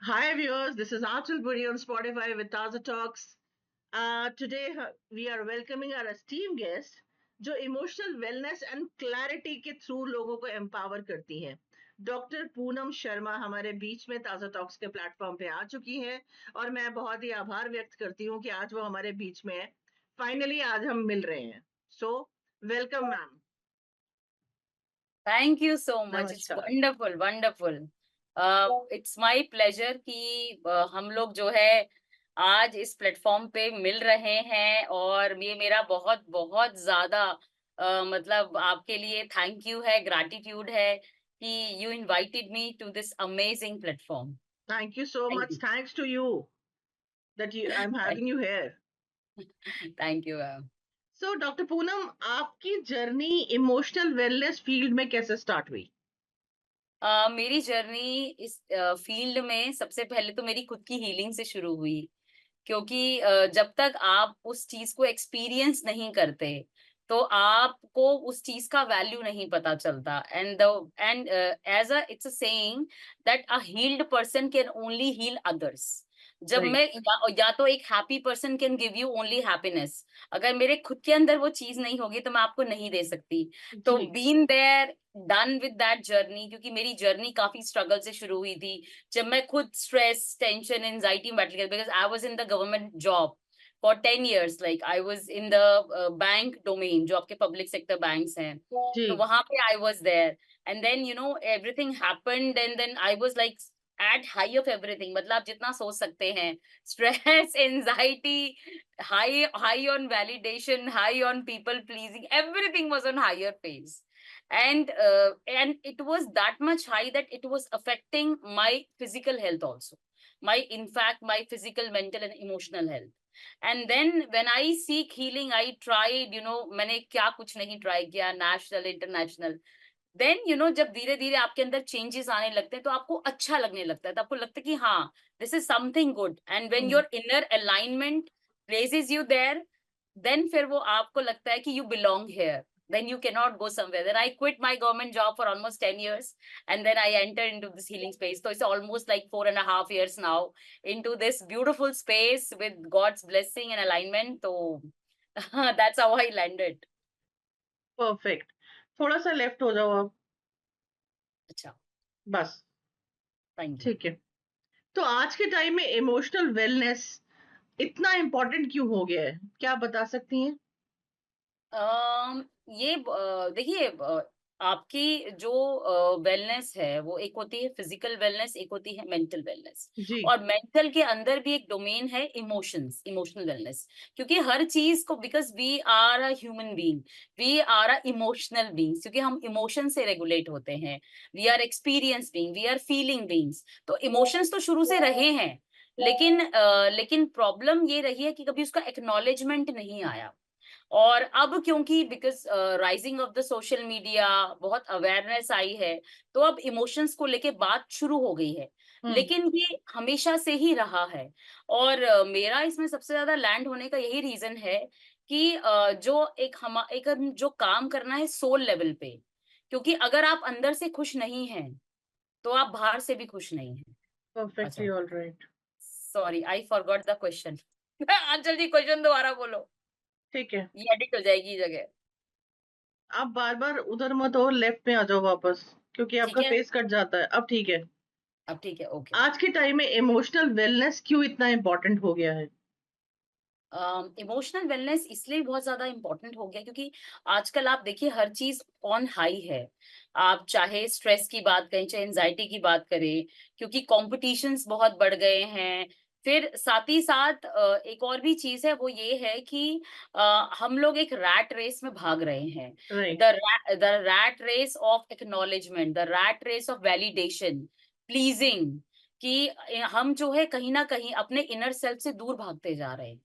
Hi viewers, this is Achal Puri on Spotify with Taza Talks. Today we are welcoming our esteemed guest जो emotional wellness and clarity के through लोगों को empower करती हैं। Doctor Poonam Sharma हमारे बीच में ताजा टॉक्स के प्लेटफॉर्म पे आ चुकी हैं और मैं बहुत ही आभार व्यक्त करती हूँ कि आज वो हमारे बीच में है। फाइनली आज हम मिल रहे हैं। So welcome ma'am. Thank you so much. It's नमस्कार। Wonderful wonderful. It's my pleasure कि हम लोग जो है आज इस प्लेटफॉर्म पे मिल रहे हैं, और ये मेरा बहुत बहुत ज्यादा मतलब आपके लिए थैंक यू है, ग्रैटिट्यूड है कि you invited me to this amazing platform. Thank you so thank much. You. Thanks to you that you I am having you here. Thank you. So doctor Poonam, आपकी जर्नी इमोशनल वेलनेस फील्ड में कैसे start हुई? मेरी journey इस field में सबसे पहले तो मेरी खुद की हीलिंग से शुरू हुई, क्योंकि जब तक आप उस चीज को एक्सपीरियंस नहीं करते तो आपको उस चीज का वैल्यू नहीं पता चलता। And as uh it's a saying that a healed person can only heal others. जब राइट। मैं या तो एक happy person can give you only happiness. अगर मेरे खुद के अंदर वो चीज नहीं होगी तो मैं आपको नहीं दे सकती। तो जी। Been there, done with that journey, क्योंकि मेरी जर्नी काफी स्ट्रगल से शुरू हुई थी। जब मैं खुद स्ट्रेस, टेंशन, एंजाइटी में बैठ गया, because I was in the government job for 10 years, like I was in the bank domain, जो आपके पब्लिक सेक्टर बैंक्स हैं, जी। तो वहां पे I was there. And then everything happened, and then I was like at high of everything, मतलब आप जितना सोच सकते हैं। Stress, anxiety, high on validation, high on people pleasing, everything was on higher page. And it was that much high that it was affecting my physical health also, my, in fact, my physical, mental and emotional health. And then when I seek healing, I tried, मैंने क्या कुछ नहीं try किया, national, international. Then जब धीरे धीरे आपके अंदर चेंजेस आने लगते हैं तो आपको अच्छा लगने लगता है, तो आपको लगता है कि हाँ, this is something good. And when hmm. Your inner alignment places you there, then फिर वो आपको लगता है कि you belong here, then you cannot go somewhere. Then I quit my government job for almost 10 years, and then I entered into this healing space. So it's almost like 4.5 years now into this beautiful space with God's blessing and alignment. So that's how I landed. Perfect. थोड़ा सा left हो जाओ आप। Acha, बस। thank you. ठीक है। तो आज के टाइम में इमोशनल वेलनेस इतना इम्पोर्टेंट क्यों हो गया है, क्या आप बता सकती हैं? ये देखिए, आपकी जो वेलनेस है वो एक होती है फिजिकल वेलनेस, एक होती है मेंटल वेलनेस। जी। और मेंटल के अंदर भी एक डोमेन है इमोशंस, इमोशनल वेलनेस। क्योंकि हर चीज को, because we are a human being, we are a emotional beings, क्योंकि हम इमोशन से रेगुलेट होते हैं। We are experience being, we are feeling beings. तो इमोशंस तो शुरू से रहे हैं, लेकिन प्रॉब्लम ये रही है कि कभी उसका एक्नॉलेजमेंट नहीं आया। और अब क्योंकि because rising of the social media, बहुत अवेयरनेस आई है, तो अब इमोशंस को लेके बात शुरू हो गई है। हम्म। लेकिन ये हमेशा से ही रहा है। और मेरा इसमें सबसे ज्यादा लैंड होने का यही रीजन है कि एक जो काम करना है सोल लेवल पे। क्योंकि अगर आप अंदर से खुश नहीं हैं तो आप बाहर से भी खुश नहीं हैं। परफेक्टली अच्छा, all right. Sorry, I forgot the question. अंचल जी, क्वेश्चन दोबारा बोलो, ठीक है। ये एडिट हो जाएगी जगह। आप बार बार उधर मत हो, लेफ्ट में आ जाओ वापस, क्योंकि ठीक आपका है, फेस कट जाता है। अब ठीक है। अब ठीक है, ओके। आज के टाइम में इमोशनल वेलनेस क्यों इतना इम्पोर्टेंट हो गया है? इमोशनल वेलनेस इसलिए बहुत ज्यादा इंपॉर्टेंट हो गया क्योंकि आजकल आप देखिए हर चीज ऑन हाई है। आप चाहे स्ट्रेस की बात करें, चाहे एंजाइटी की बात करें, क्योंकि कॉम्पिटिशन्स बहुत बढ़ गए हैं। फिर साथ ही साथ एक और भी चीज है, वो ये है कि हम लोग एक रैट रेस में भाग रहे हैं। Right. The rat race of acknowledgement, the rat race of validation, pleasing, कि हम जो है कहीं ना कहीं अपने इनर सेल्फ से दूर भागते जा रहे हैं।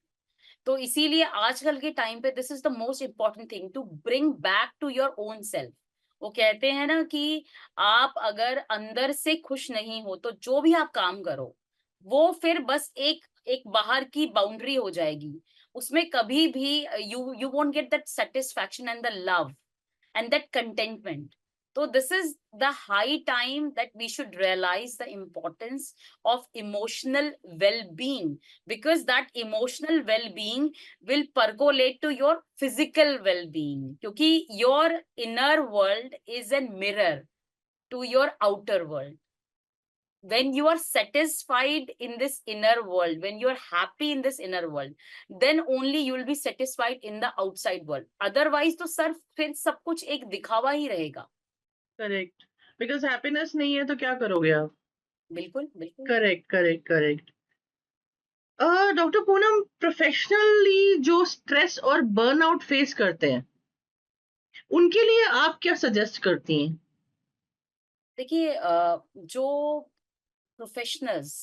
तो इसीलिए आजकल के टाइम पे this is the most important thing to bring back to your own self. वो कहते हैं ना कि आप अगर अंदर से खुश नहीं हो तो जो भी आप काम करो वो फिर बस एक एक बाहर की बाउंड्री हो जाएगी। उसमें कभी भी you you won't get that satisfaction and the love and that contentment. So this is the high time that we should realize the importance of emotional well-being, because that emotional well-being will percolate to your physical well-being. क्योंकि your inner world is a mirror to your outer world. When you are satisfied in this inner world, when you are happy in this inner world, then only you will be satisfied in the outside world. Otherwise तो sir फिर सब कुछ एक दिखावा ही रहेगा. Correct, because happiness नहीं है तो क्या करोगे आप? बिल्कुल बिल्कुल. Correct, correct, correct. Doctor Poonam, professionally जो स्ट्रेस और बर्नआउट फेस करते हैं, उनके लिए आप क्या सजेस्ट करती हैं? देखिए जो प्रोफेशनल्स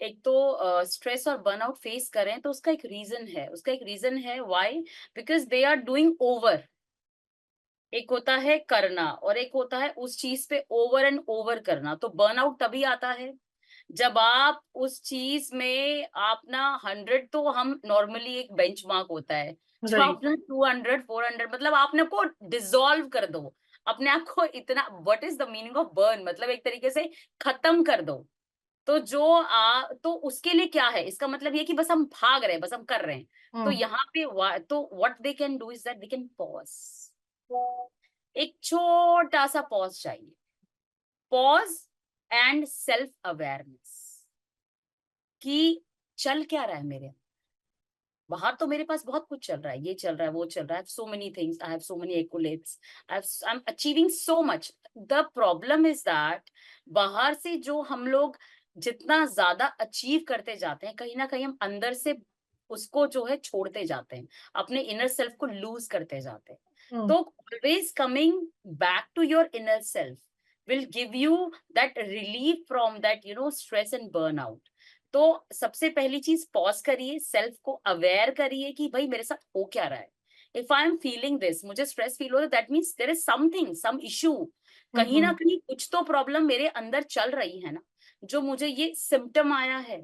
एक तो स्ट्रेस और बर्नआउट फेस करें तो उसका एक रीजन है. उसका एक रीजन है why, because they are doing over. एक होता है करना और एक होता है उस चीज पे ओवर एंड ओवर करना. तो बर्नआउट तभी आता है जब आप उस चीज में आप ना 100, तो हम नॉर्मली एक बेंचमार्क होता है, जो राइट। आप ना 200 400 मतलब आपने को डिसॉल्व कर दो अपने आप को इतना. What is the meaning of burn, मतलब एक तरीके से खत्म कर दो. तो तो उसके लिए क्या है, इसका मतलब ये कि बस हम भाग रहे हैं, बस हम कर रहे हैं. तो हम्म। यहाँ पे तो what they can do is that they can pause. एक छोटा सा पॉज चाहिए. पॉज एंड सेल्फ अवेयरनेस कि चल क्या रहा है मेरे बाहर. तो मेरे पास बहुत कुछ चल रहा है, ये चल रहा है, वो चल रहा है. So many things, I have so many accolades, I am achieving so much. The problem is that बाहर से जो हम लोग जितना ज्यादा अचीव करते जाते हैं, कहीं ना कहीं हम अंदर से उसको जो है छोड़ते जाते हैं, अपने इनर सेल्फ को लूज करते जाते हैं. हम्म। तो always coming back to your inner self will give you that relief from that stress and burnout. तो सबसे पहली चीज पॉज करिए, सेल्फ को अवेयर करिए कि भाई मेरे साथ हो क्या रहा है. If I am feeling this, मुझे स्ट्रेस फील हो रहा है, that means there is something, some issue. कहीं ना कहीं कुछ तो प्रॉब्लम मेरे अंदर चल रही है ना, जो मुझे ये सिम्टम आया है.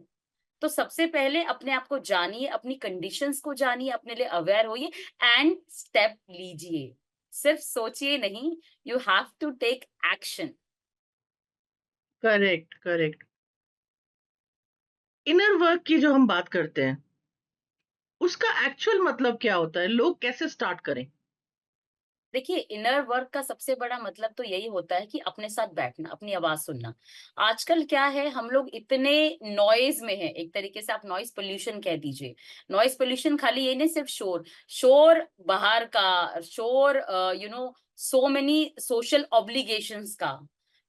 तो सबसे पहले अपने आप को जानिए, अपनी कंडीशंस को जानिए, अपने लिए अवेयर होइए एंड स्टेप लीजिए. सिर्फ सोचिए नहीं, you have to take action. Correct, correct. Inner work की जो हम बात करते हैं, उसका एक्चुअल मतलब क्या होता है? लोग कैसे स्टार्ट करें? देखिए इनर वर्क का सबसे बड़ा मतलब तो यही होता है कि अपने साथ बैठना, अपनी आवाज सुनना. आजकल क्या है, हम लोग इतने नॉइज में हैं, एक तरीके से आप नॉइज पोल्यूशन कह दीजिए. नॉइज पोल्यूशन खाली ये नहीं, सिर्फ शोर, शोर बाहर का शोर, सो मेनी सोशल ऑब्लिगेशंस का.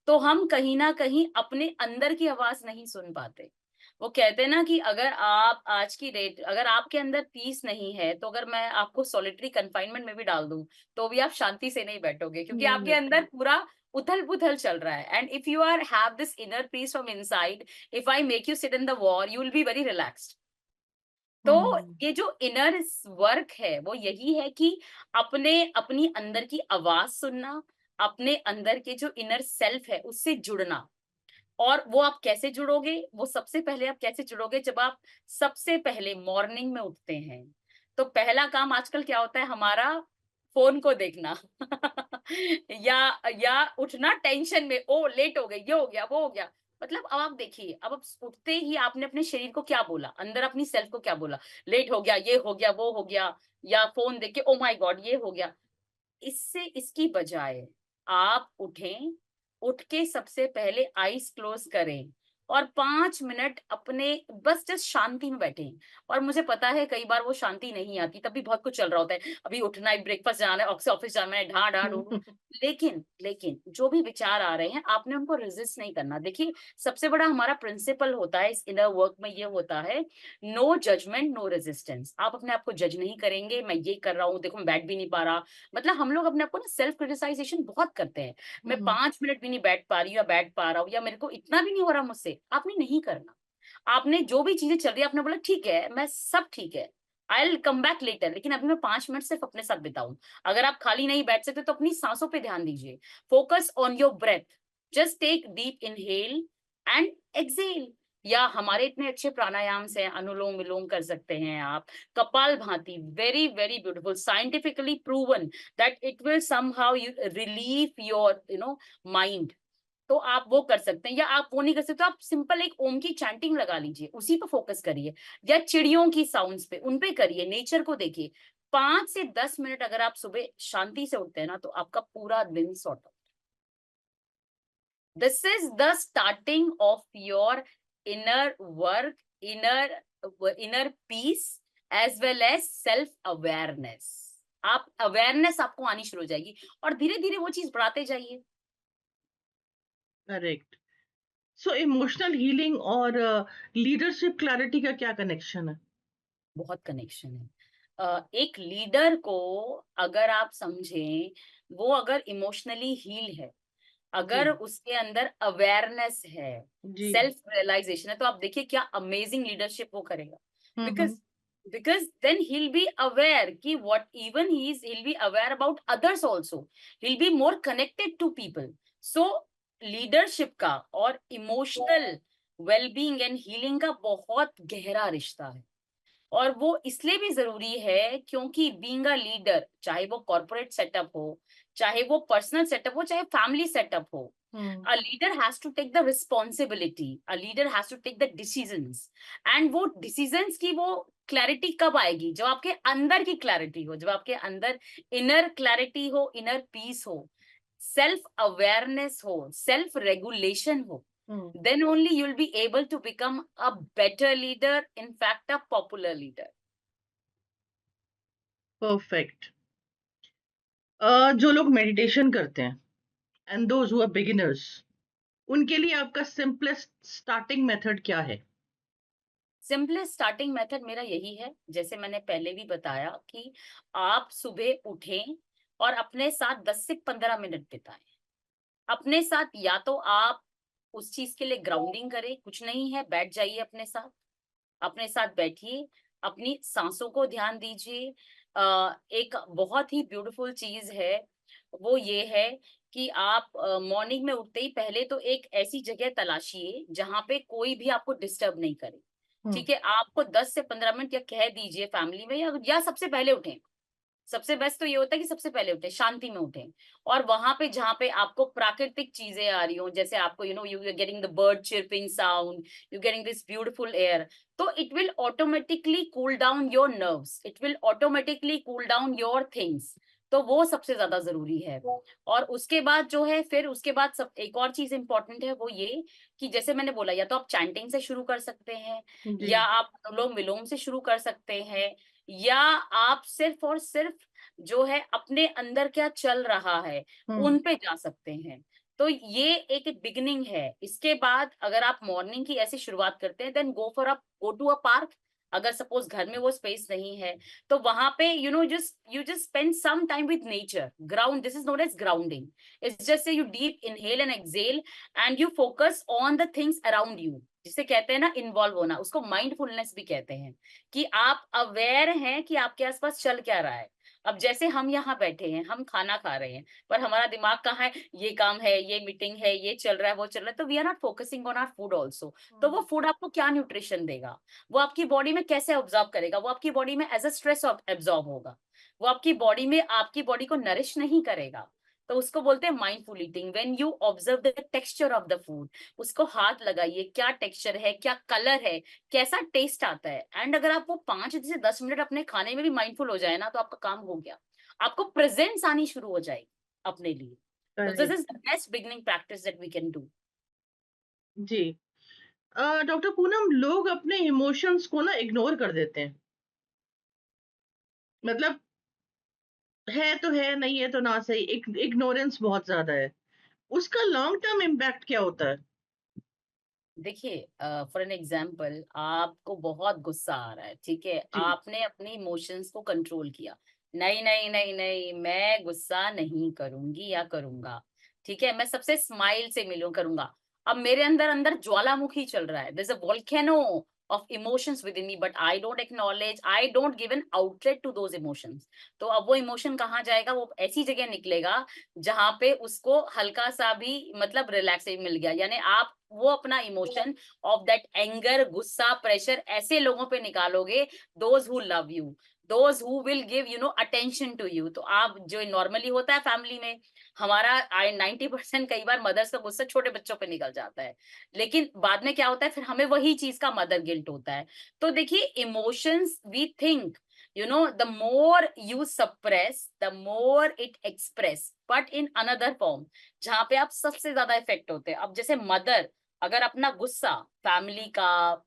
तो हम कहीं ना कहीं अपने अंदर की आवाज नहीं सुन पाते. वो कहते हैं ना कि अगर आप आज की डेट, अगर आपके अंदर पीस नहीं है, तो अगर मैं आपको सॉलिटरी कंफाइनमेंट में भी डाल दूं तो भी आप शांति से नहीं बैठोगे, क्योंकि नहीं आपके बैठते। अंदर पूरा उथल पुथल चल रहा है. And if you are have this inner peace from inside, if I make you sit in the war, you will be very relaxed. तो हम्म। ये जो इनर वर्क है वो यही है कि अपने अपनी अंदर की आवाज सुनना, अपने अंदर के जो इनर सेल्फ है उससे जुड़ना. और वो आप कैसे जुड़ोगे, वो सबसे पहले आप कैसे जुड़ोगे, जब आप सबसे पहले मॉर्निंग में उठते हैं. तो पहला काम आजकल क्या होता है हमारा, फोन को देखना या उठना टेंशन में, ओ लेट हो गई, ये हो गया, वो हो गया. मतलब अब आप देखिए, अब आप उठते ही आपने अपने शरीर को क्या बोला, अंदर अपनी सेल्फ को क्या बोला, लेट हो गया, ये हो गया, वो हो गया, या फोन देख के ओ माय गॉड ये हो गया. इसकी बजाय आप उठें, उठ के सबसे पहले आईज क्लोज करें और 5 मिनट अपने बस जस्ट शांति में बैठें. और मुझे पता है कई बार वो शांति नहीं आती, तभी बहुत कुछ चल रहा होता है, अभी उठना है, ब्रेकफास्ट जाना है, ऑफिस जाना है, ढा ढा ढूंढू. लेकिन लेकिन जो भी विचार आ रहे हैं, आपने उनको रेजिस्ट नहीं करना. देखिए सबसे बड़ा हमारा प्रिंसिपल होता है इस इनर वर्क में, ये होता है नो जजमेंट नो रेजिस्टेंस. आप अपने आप को जज नहीं करेंगे, मैं ये कर रहा हूँ, देखो मैं बैठ भी नहीं पा रहा. मतलब हम लोग अपने आप को ना सेल्फ क्रिटिसाइजेशन बहुत करते हैं, मैं 5 मिनट भी नहीं बैठ पा रही हूँ या बैठ पा रहा हूँ, या मेरे को इतना भी नहीं हो रहा मुझसे. आपने नहीं करना. आपने जो भी चीजें चल रही है, आपने बोला ठीक है, मैं सब ठीक है, आई विल कम बैक लेटर, लेकिन अभी मैं 5 मिनट सिर्फ अपने साथ बिताऊं. अगर आप खाली नहीं बैठ सकते तो अपनी सांसों पे ध्यान दीजिए. Focus on your breath. Just take deep inhale and exhale. या हमारे इतने अच्छे प्राणायाम्स हैं, अनुलोम विलोम कर सकते हैं आप, kapalbhati, very very beautiful, scientifically proven that it will somehow you relieve your mind. तो आप वो कर सकते हैं, या आप वो नहीं कर सकते तो आप सिंपल एक ओम की चैंटिंग लगा लीजिए, उसी पर फोकस करिए, या चिड़ियों की साउंड्स पे, उन पे करिए, नेचर को देखिए। 5 से 10 मिनट अगर आप सुबह शांति से उठते हैं ना, तो आपका पूरा दिन sort out. This is the starting of your inner work, inner inner peace, as well as self awareness. आप अवेयरनेस आपको आनी शुरू हो जाएगी, और धीरे धीरे वो चीज बढ़ाते जाइए। करेक्ट। सो इमोशनल हीलिंग और लीडरशिप क्लैरिटी का क्या कनेक्शन है? बहुत कनेक्शन है। एक लीडर को अगर आप समझें, वो अगर इमोशनली हील है, जी, अगर उसके अंदर अवेयरनेस है, जी। सेल्फ रियलाइजेशन है, तो आप देखिए क्या अमेजिंग लीडरशिप वो करेगा। Hmm, because hmm. Because then he'll be aware कि what even he'll be aware about others also, he'll be more connected to people. So leadership का और इमोशनल वेलबींग एंड हीलिंग का बहुत गहरा रिश्ता है। और वो इसलिए भी जरूरी है क्योंकि बीइंग अ लीडर, चाहे वो कॉर्पोरेट सेटअप हो, चाहे वो पर्सनल सेटअप हो, चाहे फैमिली सेटअप हो, हुँ, a leader has to take the responsibility, a leader has to take the decisions, and वो decisions की वो क्लैरिटी कब आएगी? जब आपके अंदर की क्लैरिटी हो, जब आपके अंदर इनर क्लैरिटी हो, इनर पीस हो, सेल्फ अवेयरनेस हो, सेल्फ रेगुलेशन हो, हुँ। then only you'll be able to become a better leader, in fact a popular leader. Perfect. जो लोग मेडिटेशन करते हैं and those who are beginners, उनके लिए आपका सिंपलेस्ट स्टार्टिंग मेथड क्या है? सिंपलेस्ट स्टार्टिंग मेथड मेरा यही है, जैसे मैंने पहले भी बताया कि आप सुबह उठें और अपने साथ 10 से 15 मिनट बिताएं। अपने साथ या तो आप उस चीज के लिए ग्राउंडिंग करें, कुछ नहीं है, बैठ जाइए अपने साथ बैठिए, अपनी सांसों को ध्यान दीजिए। एक बहुत ही ब्यूटीफुल चीज है, वो ये है कि आप मॉर्निंग में उठते ही पहले तो एक ऐसी जगह तलाशिए जहां पे कोई भी आपको डिस्टर्ब नहीं करे। हुँ, ठीक है, आपको 10 से 15 मिनट या कह दीजिए फैमिली में, या सबसे पहले उठें। सबसे बेस्ट तो ये होता है कि सबसे पहले उठे, शांति में उठें, और वहां पे जहाँ पे आपको प्राकृतिक चीजें आ रही हो, जैसे आपको you are getting the bird chirping sound, you getting this beautiful air, तो it will automatically cool down your nerves, it will automatically cool down your things. तो वो सबसे ज्यादा जरूरी है। और उसके बाद जो है, फिर उसके बाद सब एक और चीज इंपॉर्टेंट है, वो ये कि जैसे मैंने बोला, या तो आप चैंटिंग से शुरू कर सकते हैं, जी। या आप अनुलोम विलोम से शुरू कर सकते हैं, या आप सिर्फ और सिर्फ जो है अपने अंदर क्या चल रहा है हुँ, उन पे जा सकते हैं। तो ये एक बिगिनिंग है। इसके बाद अगर आप मॉर्निंग की ऐसी शुरुआत करते हैं, then go to a park. अगर सपोज घर में वो स्पेस नहीं है, तो वहां पे you just spend some time with nature, ground, this is known as grounding. It's just you deep inhale and exhale, and you focus on the things around you, जिसे कहते हैं ना इन्वॉल्व होना, उसको माइंडफुलनेस भी कहते हैं, कि आप अवेयर हैं कि आपके आसपास चल क्या रहा है। अब जैसे हम यहाँ बैठे हैं, हम खाना खा रहे हैं, पर हमारा दिमाग कहाँ है, ये काम है, ये मीटिंग है, ये चल रहा है, वो चल रहा है, तो we are not focusing on our food also. तो वो हुँ, फूड आपको क्या न्यूट्रिशन देगा, वो आपकी बॉडी में कैसे ऑब्जॉर्व करेगा, वो आपकी बॉडी में एज अ स्ट्रेस एब्जॉर्ब होगा, वो आपकी बॉडी में आपकी बॉडी को नरिश नहीं करेगा। तो उसको बोलते हैं mindful eating, when you observe the texture of the food. उसको हाथ लगाइए, क्या टेक्सचर है, क्या कलर है, कैसा टेस्ट आता है। एंड अगर आप वो 5 से 10 मिनट अपने खाने में भी माइंडफुल हो जाए ना, तो आपका काम हो गया। आपको प्रेजेंस आनी शुरू हो जाएगी अपने लिए। तो this correct. Is the best beginning practice that we can do. जी। डॉक्टर पूनम, लोग अपने इमोशंस को ना इग्नोर कर देते हैं। मतलब है तो है, नहीं है तो ना सही, इग्नोरेंस बहुत ज़्यादा है। उसका लॉन्ग टर्म इम्पैक्ट क्या होता है? देखिए, फॉर एन एग्जाम्पल, आपको बहुत गुस्सा आ रहा है, ठीक है, जी, आपने अपने इमोशंस को कंट्रोल किया, नहीं नहीं नहीं नहीं, मैं गुस्सा नहीं करूंगी या करूंगा, ठीक है, मैं सबसे स्माइल से मिलूं करूंगा। अब मेरे अंदर अंदर ज्वालामुखी चल रहा है, जैसे volcano, of emotions within me, but I don't acknowledge, I don't give an outlet to those emotions. तो अब वो इमोशन कहाँ जाएगा? वो ऐसी जगह निकलेगा जहां पे उसको हल्का सा भी मतलब रिलैक्स मिल गया, यानी आप वो अपना इमोशन ऑफ दैट एंगर, गुस्सा, प्रेशर ऐसे लोगों पे निकालोगे, those who love you, those who will give attention to you. तो आप जो नॉर्मली होता है फैमिली में, हमारा आई 90% कई बार मदर्स का गुस्सा छोटे बच्चों पे निकल जाता है, लेकिन बाद में क्या होता है, फिर हमें वही चीज का मदर गिल्ट होता है। तो देखिए, emotions we think, the more you suppress the more it express, but in another form, जहां पे आप सबसे ज्यादा इफेक्ट होते हैं। अब जैसे मदर अगर अपना गुस्सा फैमिली का,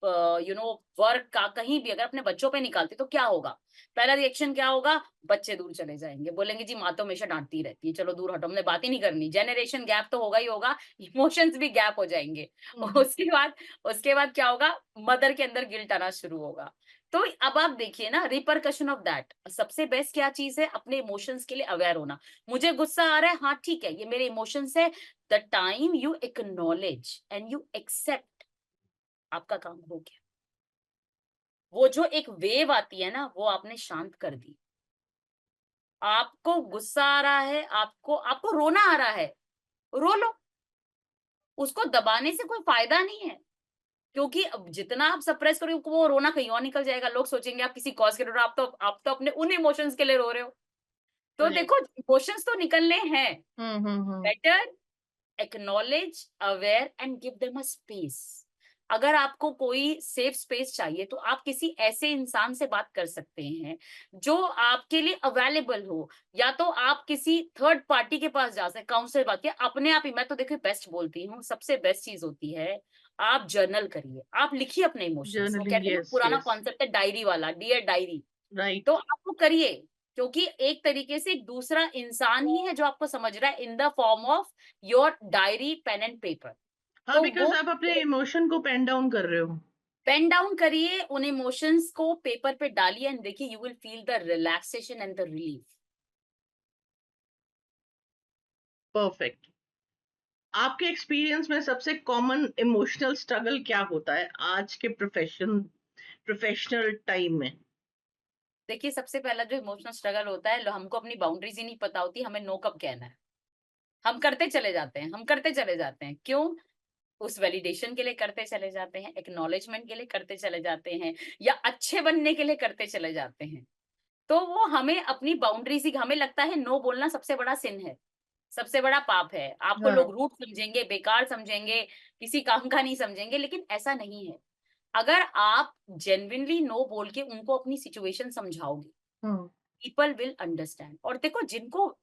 वर्क का, कहीं भी अगर अपने बच्चों पे निकालती तो क्या होगा? पहला रिएक्शन क्या होगा? बच्चे दूर चले जाएंगे, बोलेंगे जी माँ तो हमेशा डांटती रहती है, चलो दूर हटो, हमने बात ही नहीं करनी। जनरेशन गैप तो होगा ही होगा, इमोशंस भी गैप हो जाएंगे। हम्म। उसके बाद क्या होगा? मदर के अंदर गिल्ट आना शुरू होगा। तो अब आप देखिए ना, रिपरकशन ऑफ दैट, सबसे बेस्ट क्या चीज है? अपने इमोशंस के लिए अवेयर होना। मुझे गुस्सा आ रहा है, हाँ ठीक है, ये मेरे इमोशंस है। The time you acknowledge and you accept, आपका काम हो गया। वो जो एक वेव आती है ना, वो आपने शांत कर दी। आपको गुस्सा आ रहा है, आपको आपको रोना आ रहा है, रो लो। उसको दबाने से कोई फायदा नहीं है, क्योंकि अब जितना आप सप्रेस करोगे, वो रोना कहीं और निकल जाएगा। लोग सोचेंगे आप किसी कॉज के रो रहे हो, आप तो अपने उन इमोशंस के लिए रो रहे हो। तो राइट। देखो, इमोशंस तो निकलने हैं। Hmm. Better acknowledge, aware and give them a space. अगर आपको कोई सेफ स्पेस चाहिए, तो आप किसी ऐसे इंसान से बात कर सकते हैं जो आपके लिए अवेलेबल हो, या तो आप किसी थर्ड पार्टी के पास जा सकते, काउंसलर बात किया अपने आप ही। मैं तो देखिए बेस्ट बोलती हूँ, सबसे बेस्ट चीज होती है, आप जर्नल करिए, आप लिखिए अपने इमोशंस। वो जर्नलिंग, कहते हैं ना, यस पुराना यस। कॉन्सेप्ट है डायरी वाला, डियर डायरी। तो राइट। आप वो करिए, क्योंकि एक तरीके से एक दूसरा इंसान ही है जो आपको समझ रहा है, in the form of your diary, pen and paper. हाँ, तो बिकॉज वो आप अपने इमोशन को पेन डाउन कर रहे हो। पेन डाउन करिए, उन इमोशंस को पेपर पे डालिए, एंड देखिए, you will feel the relaxation and the relief. Perfect. आपके एक्सपीरियंस में सबसे कॉमन इमोशनल स्ट्रगल क्या होता है आज के प्रोफेशनल टाइम में? देखिए, सबसे पहला जो इमोशनल स्ट्रगल होता है, हमको अपनी बाउंड्रीज ही नहीं पता होती, हमें नो कब कहना है। हम करते चले जाते हैं, हम करते चले जाते हैं, क्यों? उस वैलिडेशन के लिए करते चले जाते हैं, एक्नॉलेजमेंट के लिए करते चले जाते हैं, या अच्छे बनने के लिए करते चले जाते हैं। तो वो हमें अपनी बाउंड्रीज ही, हमें लगता है नो बोलना सबसे बड़ा सिन है, सबसे बड़ा पाप है। आपको लोग हाँ। रूड समझेंगे, बेकार समझेंगे, किसी काम का नहीं समझेंगे, लेकिन ऐसा नहीं है। अगर आप जेन्युइनली नो बोल के उनको अपनी सिचुएशन समझाओगे, हम्म। People will understand. और देखो, जिनको,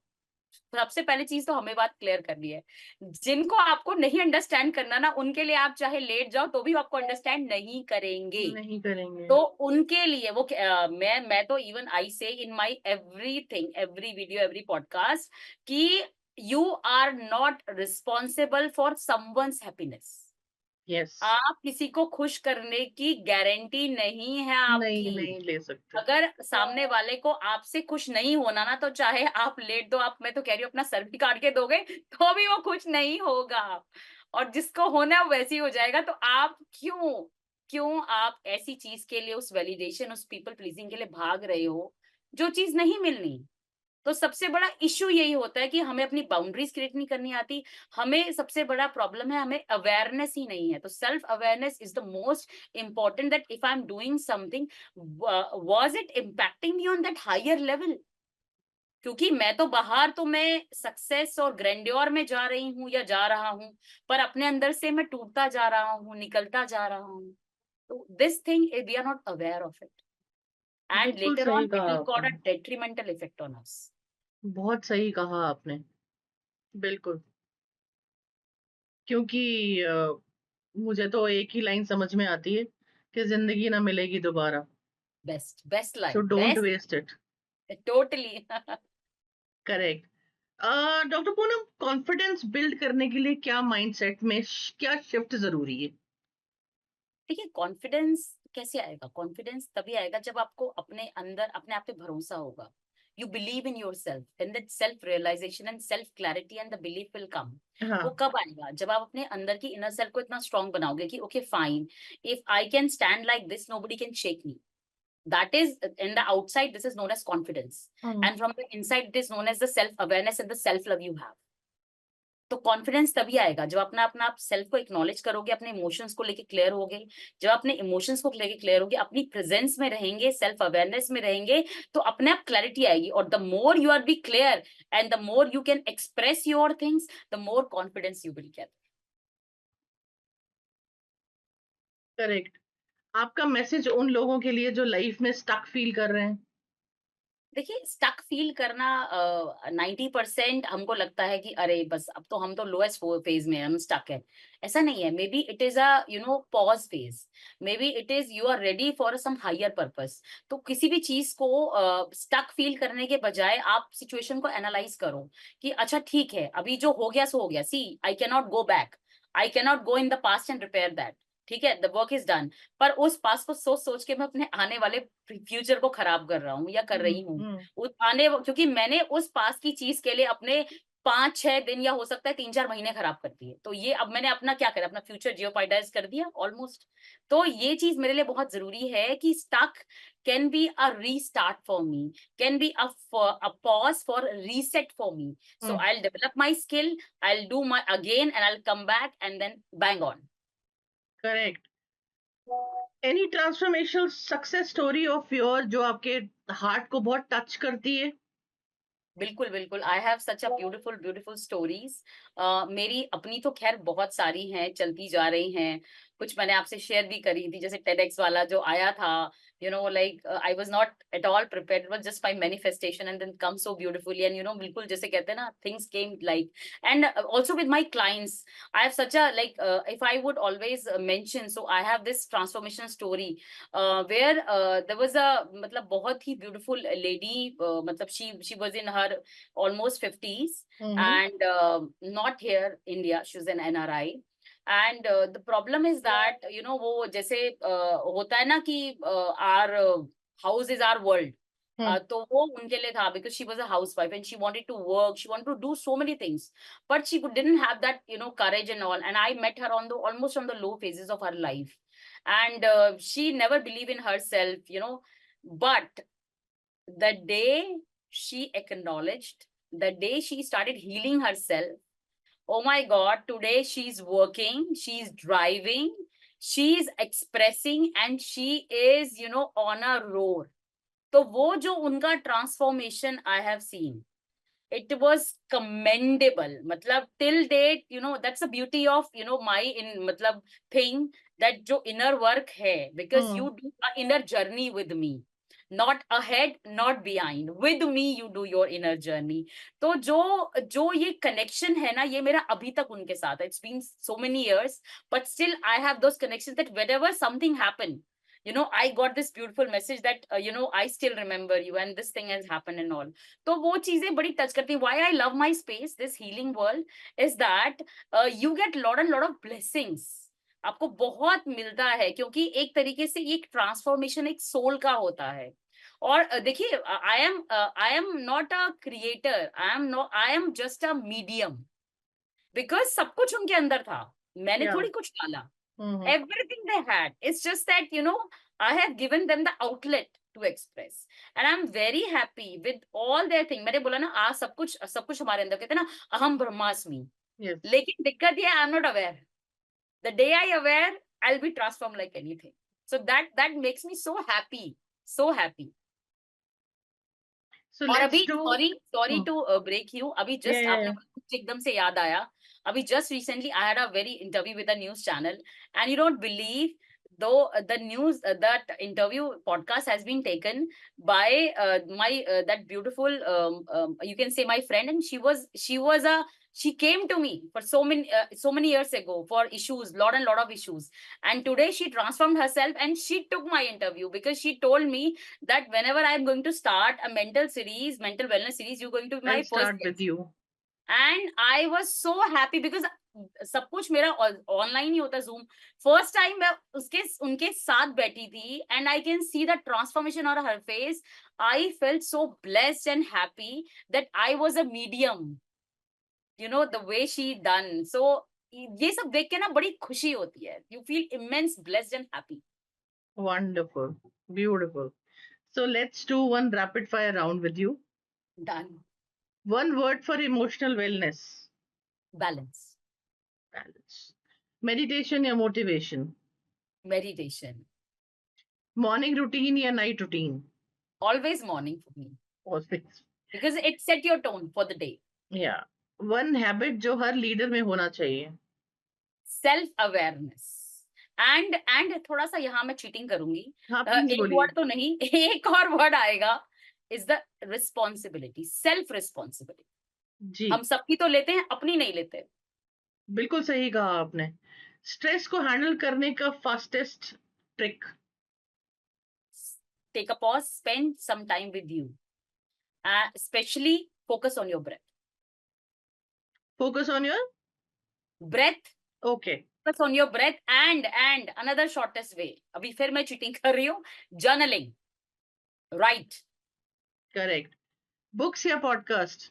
सबसे पहली चीज तो हमें बात क्लियर करनी है, जिनको आपको नहीं अंडरस्टैंड करना ना, उनके लिए आप चाहे लेट जाओ तो भी वो आपको अंडरस्टैंड नहीं करेंगे। नहीं करेंगे। तो उनके लिए वो मैं तो even I say in my everything, every video, every podcast, कि you are not responsible for someone's happiness. Yes. आप किसी को खुश करने की गारंटी नहीं है नहीं, आपकी। नहीं ले सकते। अगर सामने वाले को आपसे खुश नहीं होना ना, तो चाहे आप लेट दो, आप, मैं तो कह रही हूँ, अपना सर भी काट के दोगे, तो भी वो खुश नहीं होगा। और जिसको होना है वो वैसे ही हो जाएगा। तो आप क्यों, आप ऐसी चीज के लिए, उस वैलिडेशन, उस पीपल प्लीजिंग के लिए भाग रहे हो, जो चीज नहीं मिलनी? तो सबसे बड़ा इश्यू यही होता है कि हमें अपनी बाउंड्रीज क्रिएट नहीं करनी आती। हमें सबसे बड़ा प्रॉब्लम है, हमें अवेयरनेस ही नहीं है। तो self awareness is the most important, that if I am doing something, was it impacting me on that higher level? क्योंकि मैं तो बाहर तो मैं सक्सेस और ग्रैंड्योर में जा रही हूँ या जा रहा हूँ, पर अपने अंदर से मैं टूटता जा रहा हूँ, निकलता जा रहा हूँ। तो this thing we are not aware of it, and बिल्कुल लेटर सही ऑन इट कहा विल गॉट अ आपने। Detrimental effect on us. बहुत सही कहा आपने। बिल्कुल। क्योंकि मुझे तो एक ही लाइन समझ में आती है कि जिंदगी ना मिलेगी दोबारा। Best, best so line, don't best, waste it. Totally. Correct. Doctor Poonam, confidence build करने के लिए क्या माइंडसेट में क्या शिफ्ट जरूरी है? देखिए, कॉन्फिडेंस कैसे आएगा? कॉन्फिडेंस तभी आएगा जब आपको अपने अंदर, अपने आप पे भरोसा होगा, you believe in yourself, then that self realization and self clarity and the belief will come. वो हाँ, कब आएगा? जब आप अपने अंदर की इनर सेल्फ को इतना स्ट्रांग बनाओगे कि okay fine, if I can stand like this, nobody can shake me. That is, in the outside this is known as confidence, hmm, and from the inside it is known as the self awareness and the self love you have. तो confidence तभी आएगा जब अपना अपना आप self को acknowledge करोगे, अपने इमोशंस को लेके क्लियर होगे। जब अपने इमोशंस को लेके क्लियर होगे, अपनी प्रेजेंस में रहेंगे, सेल्फ अवेयरनेस में रहेंगे, तो अपने आप क्लैरिटी आएगी। और the more you are be clear and the more you can express your things, the more confidence you will get. Correct. आपका मैसेज उन लोगों के लिए जो लाइफ में स्टक फील कर रहे हैं? देखिए, स्टक फील करना 90% हमको लगता है कि अरे बस अब तो हम तो लोएस्ट फेज में हैं, हम स्टक है। ऐसा नहीं है। Maybe it is a pause phase, maybe it is you are ready for some higher purpose. तो किसी भी चीज को स्टक फील करने के बजाय आप सिचुएशन को एनालाइज करो कि अच्छा ठीक है, अभी जो हो गया सो हो गया। See, I can not go back, I can not go in the past and repair that. ठीक है, द वर्क इज डन। पर उस पास्ट को सोच सोच के मैं अपने आने वाले फ्यूचर को खराब कर रहा हूँ या कर रही हूँ। हम्म, क्योंकि मैंने उस पास की चीज के लिए अपने 5-6 दिन या हो सकता है 3-4 महीने खराब कर दिए। तो ये अब मैंने अपना क्या करा, अपना फ्यूचर जियोपाइटाइज कर दिया ऑलमोस्ट। तो ये चीज मेरे लिए बहुत जरूरी है कि stuck can be a restart for me, can be a pause for reset for me. So hmm, I will develop my skill, I will do my again and I will come back and then bang on. Correct. Any transformational success story of your जो आपके heart को बहुत touch करती है? बिल्कुल, बिल्कुल। आई have such a beautiful, beautiful stories. मेरी अपनी तो ख़ैर बहुत सारी हैं, चलती जा रही हैं। कुछ मैंने आपसे शेयर भी करी थी, जैसे टेडएक्स वाला जो आया था, like I was not at all prepared, it was just my manifestation and then come so beautifully and बिल्कुल जैसे कहते हैं ना, things came like. And also with my clients, I have such a like if I would always mention, so I have this transformation story where there was a मतलब बहुत ही beautiful lady, मतलब she was in her almost 50s hmm, and not here India, she was an NRI. And the problem is that वो जैसे होता है ना कि our house is our world. हम्म, तो वो उनके लिए था because she was a housewife and she wanted to work, she wanted to do so many things, but didn't have that courage and all. And I met her on the almost on the low phases of her life, and she never believed in herself, but the day she acknowledged, the day she started healing herself, oh my god, today she's working, she's driving, she's expressing, and she is on a roll. तो वो जो उनका transformation I have seen, it was commendable. मतलब till date that's the beauty of my in मतलब thing, that जो inner work है, because hmm, you do a inner journey with me, not ahead not behind, with me you do your inner journey. तो जो जो ये connection है ना, ये मेरा अभी तक उनके साथ है। It's been so many years, but still I have those connections that whenever something happen, I got this beautiful message that I still remember you and this thing has happened and all. तो वो चीजें बड़ी touch करती हैं। Why I love my space, this healing world, is that you get lot and lot of blessings. आपको बहुत मिलता है, क्योंकि एक तरीके से ये ट्रांसफॉर्मेशन एक सोल का होता है। और देखिए, I am not a creator, I am just a medium, because सब कुछ उनके अंदर था, मैंने या, थोड़ी कुछ डाला। हम्म, Everything they had. It's just that, I have given them the outlet to express. And I'm very happy with all their thing. मैंने बोला ना, आज सब कुछ हमारे अंदर, कहते हैं ना, अहम ब्रह्मास्मि। यस। लेकिन दिक्कत ये, I am not aware. The day I aware, I'll be transformed like anything. So that makes me so happy, so happy. So और अभी let's do. Sorry sorry to break you, अभी या, जस्ट आपने या, कुछ एकदम से याद आया। अभी just recently I had a very interview with a news channel, and you don't believe, though the news that interview podcast has been taken by my that beautiful you can say my friend, and she came to me for so many years ago for issues, lot of issues, and today she transformed herself and she took my interview because she told me that whenever I'm going to start a mental wellness series, you're going to be my I first start with guest. You. And I was so happy because सब कुछ मेरा online ही होता है, zoom. First time मैं उसके उनके साथ बैठी थी and I can see the transformation on her face. I felt so blessed and happy that I was a medium, you know the way she done. So ये सब देख के ना बड़ी खुशी होती है, you feel immense blessed and happy. Wonderful. Beautiful. So let's do one rapid fire round with you. Done. One word for emotional wellness. Balance. Balance. Meditation or motivation. Meditation. Morning routine or night routine. Always morning for me Always. Because it set your tone for the day. Yeah. One habit जो हर leader में होना चाहिए. Self awareness and थोड़ा सा यहाँ मैं cheating करूंगी। हाँ प्लीज एक बोलिए. वर्ड तो नहीं, एक और वर्ड आएगा, is the responsibility, self responsibility. जी हम सबकी तो लेते हैं, अपनी नहीं लेते। बिल्कुल सही कहा आपने. स्ट्रेस को हैंडल करने का fastest trick. Take a pause, spend some time with you, specially focus on your focus on your. Breath. Okay. Focus on your breath and another shortest way, अभी फिर मैं चीटिंग कर रही हूँ, जर्नलिंग, राइट। करेक्ट. बुक्स या podcast.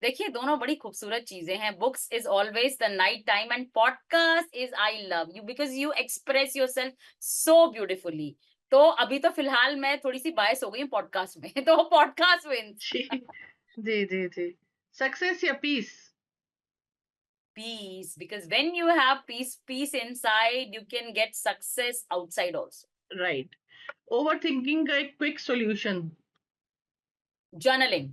देखिए दोनों बड़ी खूबसूरत चीजें हैं। Books is always the night time and podcast is I love you because you express yourself so beautifully. तो अभी तो फिलहाल मैं थोड़ी सी बायस हो गई हूँ पॉडकास्ट में, तो पॉडकास्ट विंस। जी जी जी जी. सक्सेस या peace. Peace, because when you have peace inside you can get success outside also. Right. Overthinking का एक quick solution. Journaling,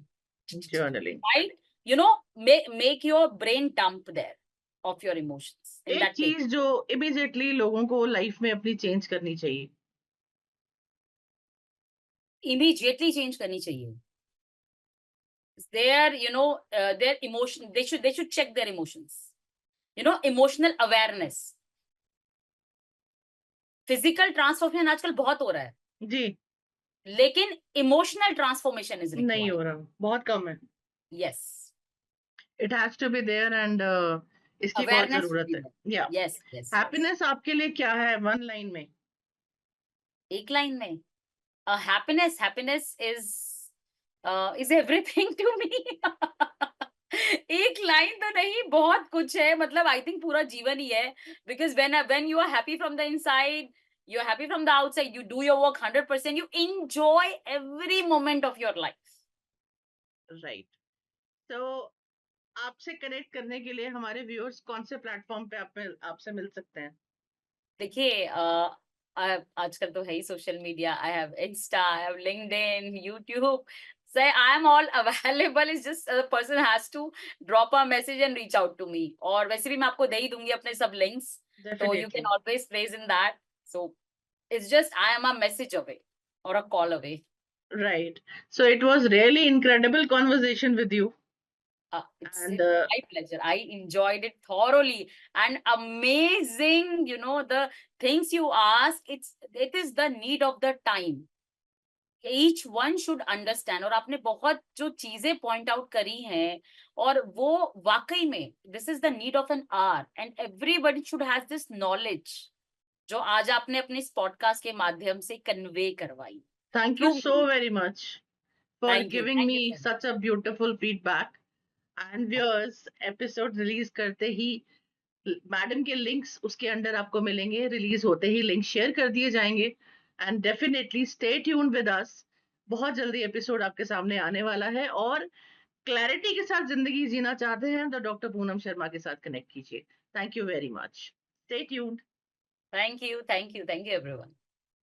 journaling. Right, you know, make your brain dump there of your emotions in एक that page. चीज जो immediately लोगों को life में अपनी change करनी चाहिए. इमीडिएटली चेंज करनी चाहिए their, you know, their emotion, they should check their emotions, you know, emotional awareness। Physical transformation आजकल बहुत हो रहा है, जी. लेकिन इमोशनल ट्रांसफॉर्मेशन इज नहीं हो रिक्वायर्ड। रहा, बहुत कम है. Yes, it has to be there and इसकी बहुत अवेयरनेस शुड जरूरत बी है. There. Yeah. Yes yes yes. Happiness आपके लिए क्या है वन लाइन में. एक लाइन में, happiness, happiness is everything to me. एक लाइन तो नहीं, बहुत कुछ है, मतलब आई थिंक पूरा जीवन ही है। Because when you are happy from the inside, you are happy from the outside, you do your work 100%, you enjoy every moment of your life। Right. तो आपसे कनेक्ट करने के लिए हमारे व्यूअर्स कौन से प्लेटफॉर्म पे आपसे मिल सकते हैं. देखिए आजकल तो है ही social media, I have Insta, I have LinkedIn, YouTube, so I am all available, it's just a person has to drop a message and reach out to me। और वैसे भी मैं आपको दे ही दूंगी अपने सब links, so you definitely. can always place in that। So it's just I am a message away or a call away। Right. So it was really incredible conversation with you. It's and my pleasure, I enjoyed it thoroughly, and amazing, you know, the things you ask, it is the need of the time। each one should understand, और आपने बहुत जो चीजें point out करी हैं, और वो वाकई में this is the need of an hour, and everybody should have this knowledge जो आज आपने अपने इस पॉडकास्ट के माध्यम से कन्वे करवाई। Thank you through so me. Very much for giving thank me you so much. Such a beautiful feedback. And viewers, episode release करते ही मैडम के लिंक्स उसके अंडर आपको मिलेंगे. रिलीज होते ही लिंक शेयर कर दिए जाएंगे. And definitely stay tuned with us. बहुत जल्दी एपिसोड आपके सामने आने वाला है. और क्लैरिटी के साथ जिंदगी जीना चाहते हैं तो डॉक्टर पूनम शर्मा के साथ कनेक्ट कीजिए. Thank you very much. Stay tuned. Thank you everyone.